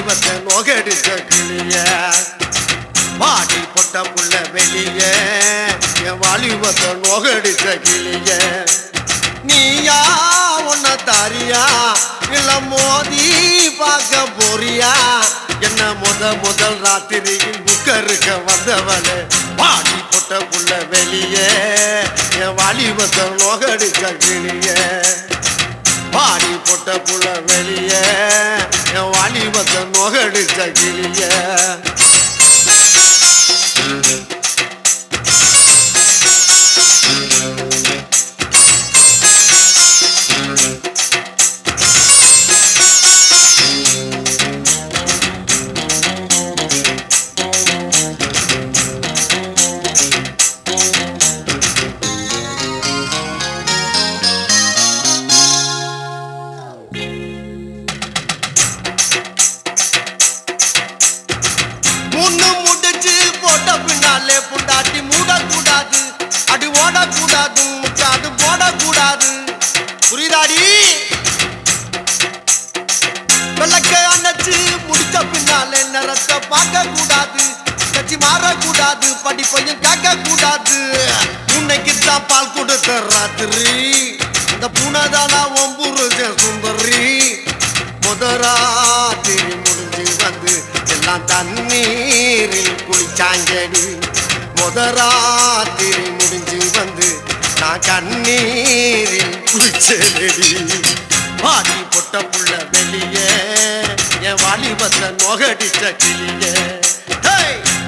வாலிபத்தை நோகடிச்ச கிளிய பாடி பொட்ட புள்ள வெளிய என் வாலிபத்தை நோகடிச்ச கிளிய நீயா உன்ன தாரியா இல்ல மோதி பார்க்க போறியா என்ன முதல் ராத்திரியில் புக்கருக்க வந்தவளே பாடி பொட்ட புள்ள வெளிய என் வாலிபத்தை நோகடிச்ச கிளிய பாடி பொட்ட புள்ள வெளிய என் வாலிபத்தை நோகடிச்ச கிளிய புண்டாட்டி மூடக்கூடாது அடி ஓடக்கூடாது முச்சாது போடக்கூடாது புரியுதாடி விளக்க அணைச்சு முடிச்ச பின்னாலே நிறத்தை பார்க்க கூடாது கட்சி மாறக்கூடாது படிப்பையும் கேட்க கூடாது உன்னைக்குத்தான் பால் கொடுத்த ராத்திரி இந்த பூனைதானா ஒம்புருஜ சுந்தரி முதராத்திரி முடிஞ்சு வந்து எல்லாம் தண்ணீரில் குளிச்சாங்கடி முதராத்திரி முடிஞ்சு வந்து நான் கண்ணீரில் குளிச்சேடி பாடி பொட்ட புள்ள வெளிய என் வாலிபத்தை நோகடிச்ச கிளிய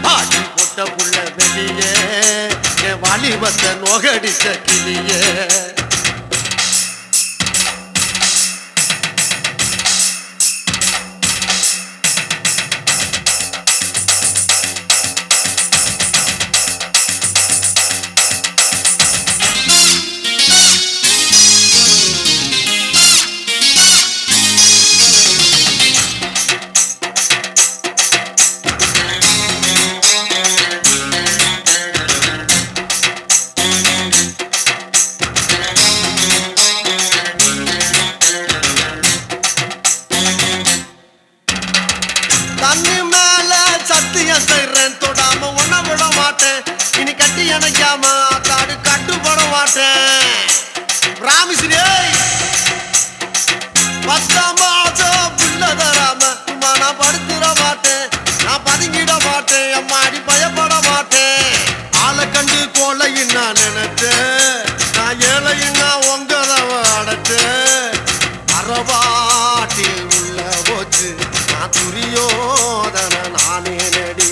பாடி பொட்ட புள்ள வெளிய என் வாலிபத்தை நோகடிச்ச கிளிய தண்ணி மேல சத்தியம் செய்றேன் தொடாம ஒன்ன விட மாட்டேன் இனி கட்டி அணைக்காம தாடு கட்டுப்பட மாட்டேன் ராமிஸ்ரே 10 மாசம் புள்ள தராம சும்மா நான் படுத்துட மாட்டேன் நான் பதுங்கிட மாட்டேன் அம்மாடி பயப்பட மாட்டேன் ஆளை கண்டு கோலையும் நான் நினைச்சேன் நான் ஏழையும் நான் உங்கதவ அடைச்சேன் அறவாட்டில் உள்ள போச்சு நான் துரியோதன நானே நடி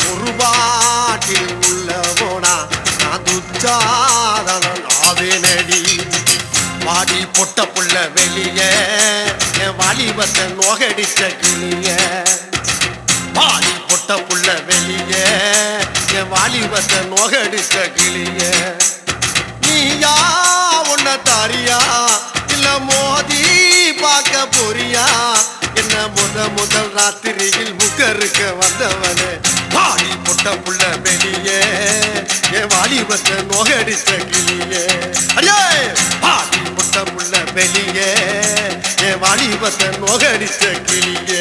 ஒரு பாட்டில் உள்ள போனா நான் துச்சாதன நாவே நடி பாடி பொட்ட புள்ள வெளிய என் வாலிபத்தை நோகடிச்ச கிளிய பாடி பொட்ட புள்ள வெளிய என் வாலிபத்தை நோகடிச்ச கிளிய நீயா உன்ன தாரியா இல்ல மோதி பார்க்க போறியா என்ன முதல் ராத்திரியில் புக்கருக்க வந்தவனே பாடி பொட்ட புள்ள வெளிய என் வாலிபத்தை நோகடிச்ச கிளிய அடியே பாடி பொட்ட புள்ள வெளிய என் வாலிபத்தை நோகடிச்ச கிளிய